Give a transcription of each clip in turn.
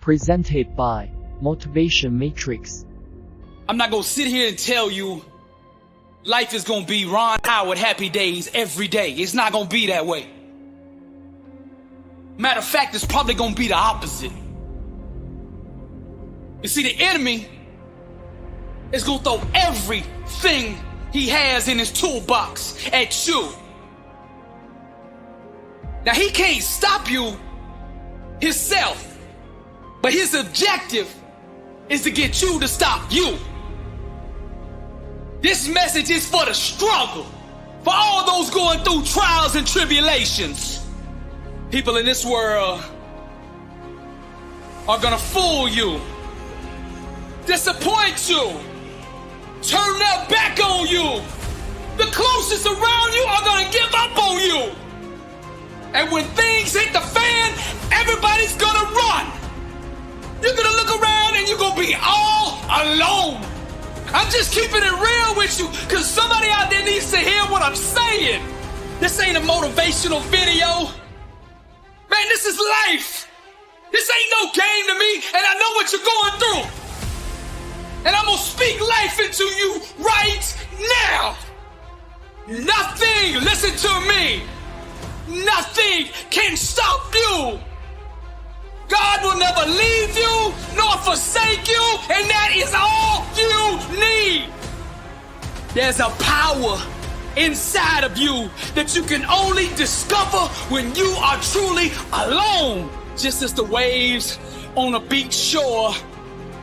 Presented by Motivation Matrix. I'm not gonna sit here and tell you life is gonna be Ron Howard happy days every day. It's not gonna be that way. Matter of fact, it's probably gonna be the opposite. You see, the enemy is gonna throw everything he has in his toolbox at you. Now, he can't stop you himself, but his objective is to get you to stop you. This message is for the struggle, for all those going through trials and tribulations. People in this world are gonna fool you, disappoint you, turn their back on you. The closest around you are gonna give up on you. And when things hit the fan, everybody's gonna run. You're gonna look around and you're gonna be all alone. I'm just keeping it real with you, because somebody out there needs to hear what I'm saying. This ain't a motivational video. Man, this is life. This ain't no game to me, and I know what you're going through. And I'm gonna speak life into you right now. Nothing, listen to me, nothing can stop you. God will never leave you nor forsake you, and that is all you need. There's a power inside of you that you can only discover when you are truly alone. Just as the waves on a beach shore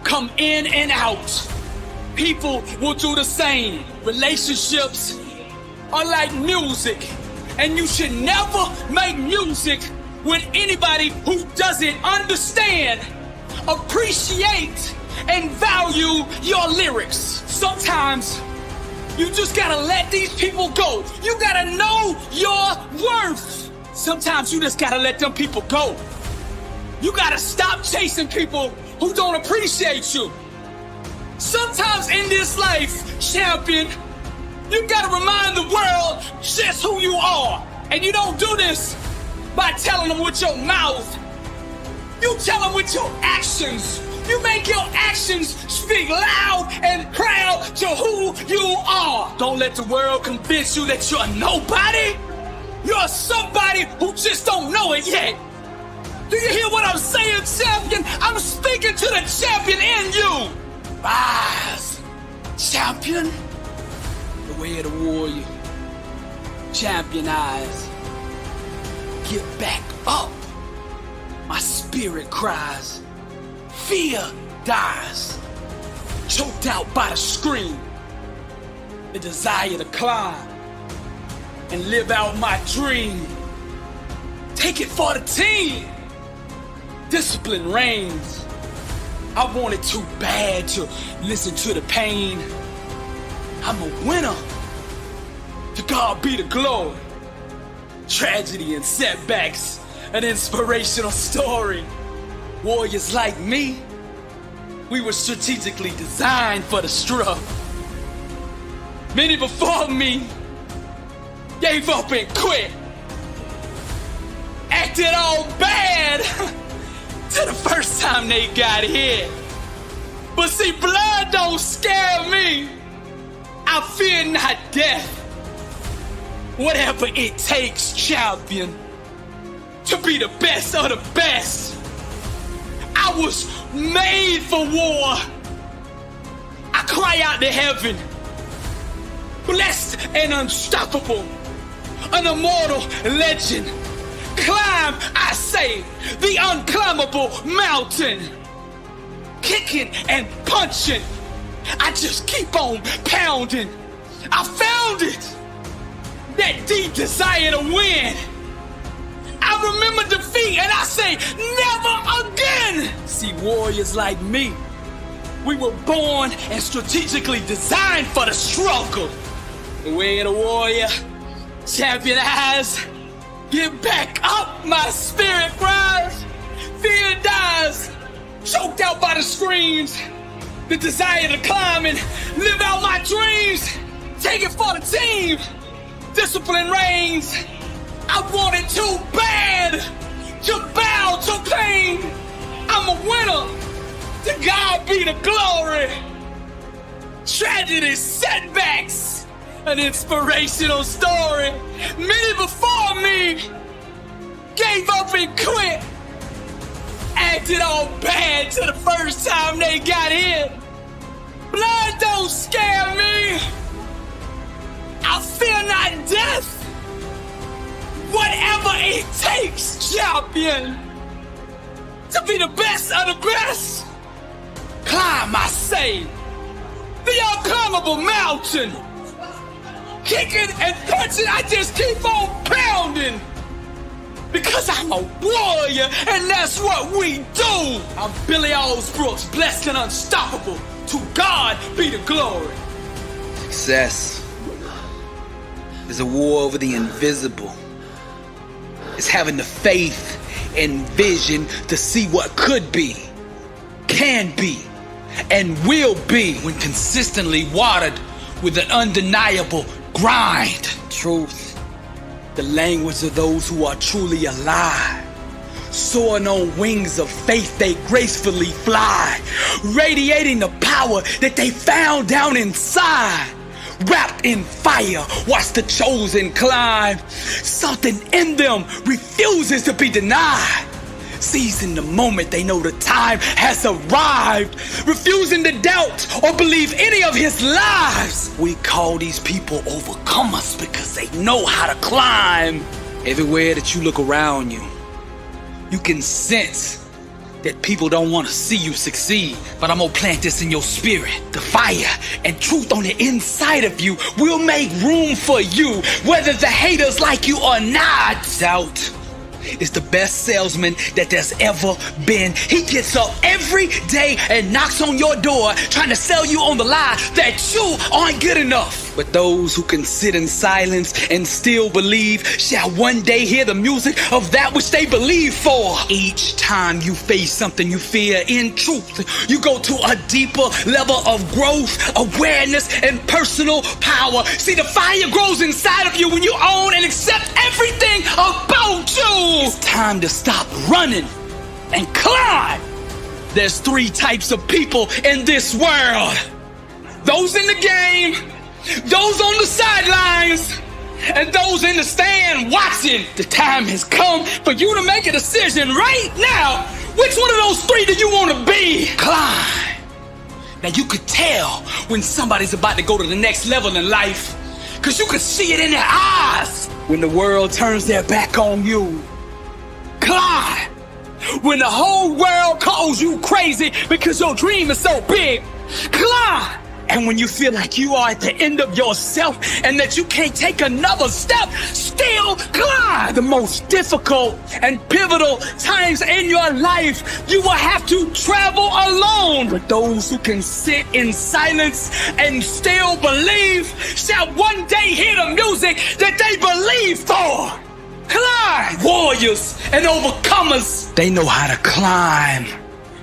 come in and out, people will do the same. Relationships are like music, and you should never make music with anybody who doesn't understand, appreciate, and value your lyrics. Sometimes you just gotta let these people go. You gotta know your worth. Sometimes you just gotta let them people go. You gotta stop chasing people who don't appreciate you. Sometimes in this life, champion, you gotta remind the world just who you are. And you don't do this by telling them with your mouth. You tell them with your actions. You make your actions speak loud and proud to who you are. Don't let the world convince you that you're nobody. You're somebody who just don't know it yet. Do you hear what I'm saying, champion? I'm speaking to the champion in you. Rise, champion. The way of the warrior. Champion eyes. Get back up. My spirit cries. Fear dies. Choked out by the scream. The desire to climb and live out my dream. Take it for the team. Discipline reigns. I want it too bad to listen to the pain. I'm a winner. To God be the glory. Tragedy and setbacks, an inspirational story. Warriors like me, we were strategically designed for the struggle. Many before me gave up and quit. Acted all bad to the first time they got hit. But see, blood don't scare me. I fear not death. Whatever it takes, champion, to be the best of the best. I was made for war. I cry out to heaven, blessed and unstoppable, an immortal legend. Climb, I say, the unclimbable mountain. Kicking and punching, I just keep on pounding. I found it. That deep desire to win. I remember defeat and I say, never again. See, warriors like me, we were born and strategically designed for the struggle. The way of the warrior, champion eyes. Get back up, my spirit cries. Fear dies. Choked out by the screams. The desire to climb and live out my dreams. Take it for the team. Discipline reigns. I want it too bad to bow to pain. I'm a winner. To God be the glory. Tragedy, setbacks, an inspirational story. Many before me gave up and quit. Acted all bad till the first time they got in. Blood don't scare me. I fear not death. Whatever it takes, champion, to be the best of the best. Climb, I say, the unclimbable mountain. Kicking and punching, I just keep on pounding. Because I'm a warrior, and that's what we do. I'm Billy Brooks, blessed and unstoppable. To God be the glory. Success is a war over the invisible. It's having the faith and vision to see what could be, can be, and will be when consistently watered with an undeniable grind. Truth, the language of those who are truly alive. Soaring on wings of faith, they gracefully fly, radiating the power that they found down inside. Wrapped in fire, watch the chosen climb. Something in them refuses to be denied. Seizing the moment, they know the time has arrived. Refusing to doubt or believe any of his lies. We call these people overcomers because they know how to climb. Everywhere that you look around you, you can sense that people don't want to see you succeed. But I'm gonna plant this in your spirit. The fire and truth on the inside of you will make room for you, whether the haters like you or not. Doubt is the best salesman that there's ever been. He gets up every day and knocks on your door trying to sell you on the lie that you aren't good enough. But those who can sit in silence and still believe shall one day hear the music of that which they believe for. Each time you face something you fear, in truth, you go to a deeper level of growth, awareness, and personal power. See, the fire grows inside of you when you own and accept everything about you. It's time to stop running and climb. There's 3 types of people in this world. Those in the game, those on the sidelines, and those in the stand watching. The time has come for you to make a decision right now. Which one of those 3 do you want to be? Climb. Now you could tell when somebody's about to go to the next level in life, because you could see it in their eyes. When the world turns their back on you, climb. When the whole world calls you crazy because your dream is so big, climb. And when you feel like you are at the end of yourself and that you can't take another step, still climb. The most difficult and pivotal times in your life, you will have to travel alone. But those who can sit in silence and still believe shall one day hear the music that they believe for. Climb! Warriors and overcomers, they know how to climb.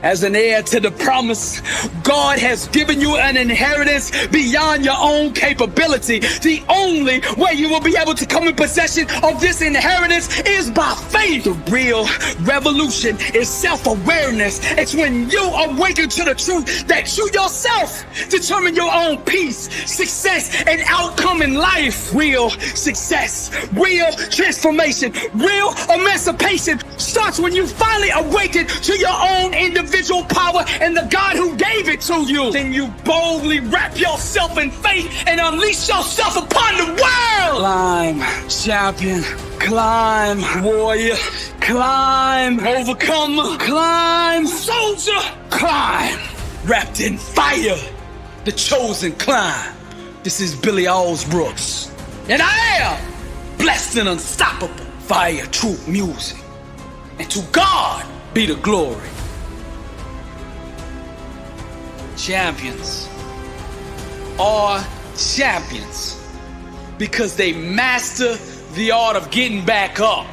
As an heir to the promise, God has given you an inheritance beyond your own capability. The only way you will be able to come in possession of this inheritance is by faith. The real revolution is self-awareness. It's when you awaken to the truth that you yourself determine your own peace, success, and outcome in life. Real success, real transformation, real emancipation starts when you finally awaken to your own individual power and the God who gave it to you. Then you boldly wrap yourself in faith and unleash yourself upon the world. Climb, champion. Climb, warrior. Climb, overcomer. Climb, soldier. Climb, wrapped in fire. The chosen climb. This is Billy Brooks, and I am blessed and unstoppable. Fire, truth, music, and to God be the glory. Champions are champions because they master the art of getting back up.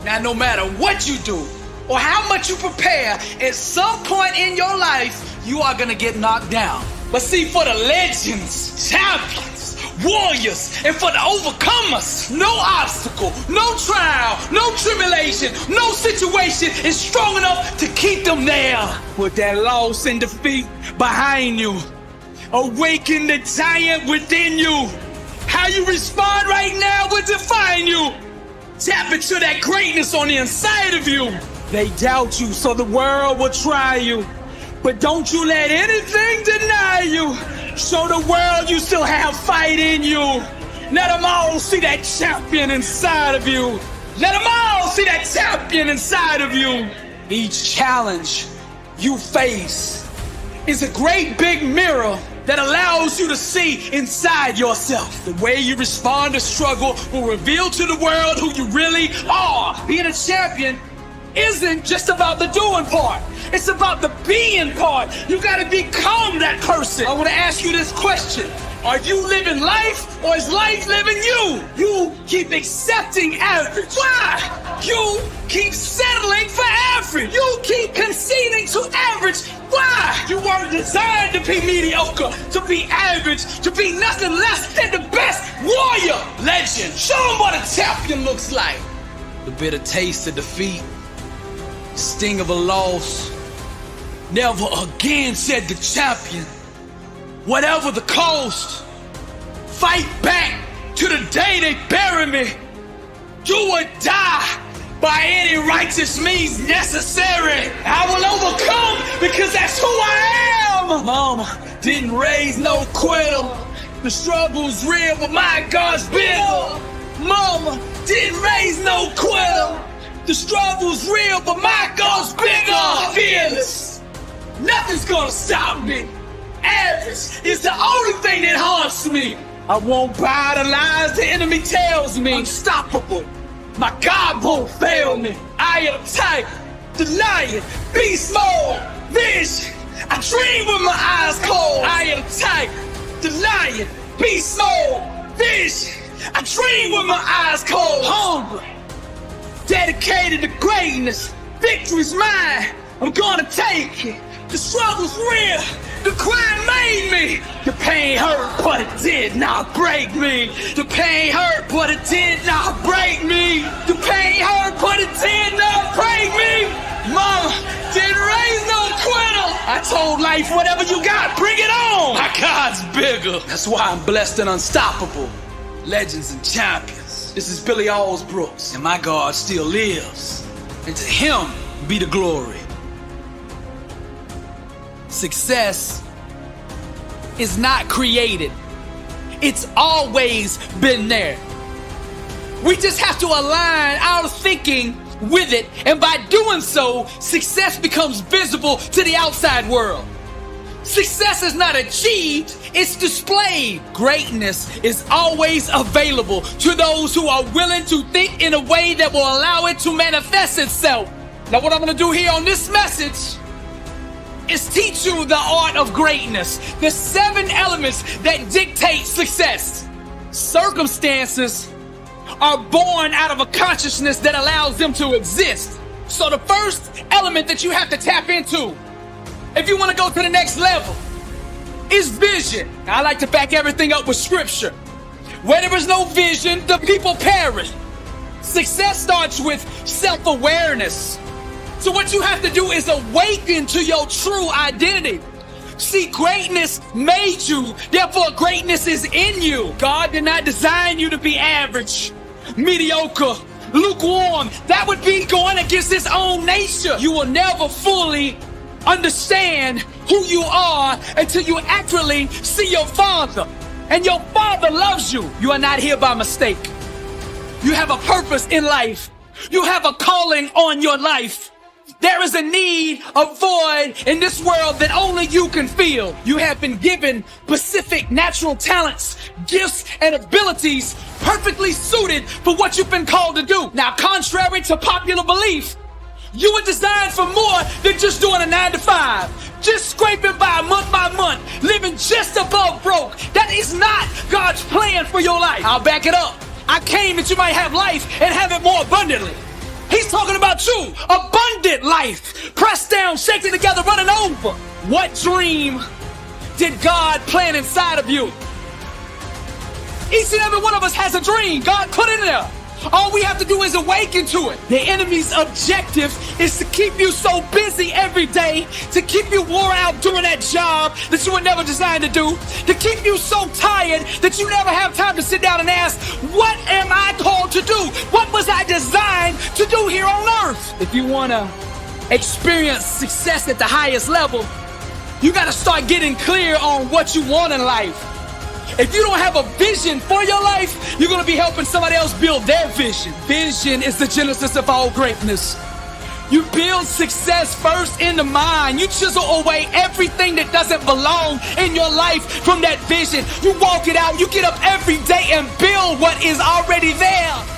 Now, no matter what you do or how much you prepare, at some point in your life, you are gonna get knocked down. But see, for the legends, champions, warriors and for the overcomers. No obstacle, no trial, no tribulation, no situation is strong enough to keep them there. Put that loss and defeat behind you. Awaken the giant within you. How you respond right now will define you. Tap into that greatness on the inside of you. They doubt you, so the world will try you. But don't you let anything deny you. Show the world you still have fight in you. Let them all see that champion inside of you. Let them all see that champion inside of you. Each challenge you face is a great big mirror that allows you to see inside yourself. The way you respond to struggle will reveal to the world who you really are. Being a champion isn't just about the doing part. It's about the being part. You gotta become that person. I wanna ask you this question. Are you living life or is life living you? You keep accepting average. Why? You keep settling for average. You keep conceding to average. Why? You weren't designed to be mediocre, to be average, to be nothing less than the best warrior. Legend. Show them what a champion looks like. The bitter taste of defeat, sting of a loss. Never again, said the champion. Whatever the cost, fight back to the day they bury me. Do or die by any righteous means necessary. I will overcome because that's who I am. Mama didn't raise no quitter. The struggle's real, but my God's bigger. Mama didn't raise no quitter. The struggle's real, but my God's bigger. Fearless. Nothing's gonna stop me. Average is the only thing that haunts me. I won't buy the lies the enemy tells me. Unstoppable. My God won't fail me. I am tight, the lion, beast mode, vision. I dream with my eyes closed. I am tight, the lion, beast mode, vision. I dream with my eyes closed. Humble, dedicated to greatness. Victory's mine. I'm gonna take it. The struggle's real. The crime made me. The pain hurt, but it did not break me. The pain hurt, but it did not break me. The pain hurt, but it did not break me. Mama didn't raise no quitter. I told life, whatever you got, bring it on. My God's bigger. That's why I'm blessed and unstoppable. Legends and champions. This is Billy Allsbrooks, and my God still lives. And to him be the glory. Success is not created. It's always been there. We just have to align our thinking with it, and by doing so, success becomes visible to the outside world. Success is not achieved, it's displayed. Greatness is always available to those who are willing to think in a way that will allow it to manifest itself. Now, what I'm going to do here on this message is teach you the art of greatness, the 7 elements that dictate success. Circumstances are born out of a consciousness that allows them to exist. So the first element that you have to tap into, if you want to go to the next level, is vision. I like to back everything up with scripture. Where there is no vision, the people perish. Success starts with self-awareness. So what you have to do is awaken to your true identity. See, greatness made you, therefore greatness is in you. God did not design you to be average, mediocre, lukewarm. That would be going against his own nature. You will never fully understand who you are until you accurately see your Father. And your Father loves you. You are not here by mistake. You have a purpose in life. You have a calling on your life. There is a need, a void in this world that only you can feel. You have been given specific natural talents, gifts, and abilities perfectly suited for what you've been called to do. Now, contrary to popular belief, you were designed for more than just doing a 9-to-5, just scraping by month, living just above broke. That is not God's plan for your life. I'll back it up. I came that you might have life and have it more abundantly. He's talking about you, abundant life, pressed down, shaken together, running over. What dream did God plant inside of you? Each and every one of us has a dream. God put it in there. All we have to do is awaken to it. The enemy's objective is to keep you so busy every day, to keep you wore out doing that job that you were never designed to do, to keep you so tired that you never have time to sit down and ask, what am I called to do? What was I designed to do here on earth? If you want to experience success at the highest level, you got to start getting clear on what you want in life. If you don't have a vision for your life, you're going to be helping somebody else build their vision. Vision is the genesis of all greatness. You build success first in the mind. You chisel away everything that doesn't belong in your life from that vision. You walk it out. You get up every day and build what is already there.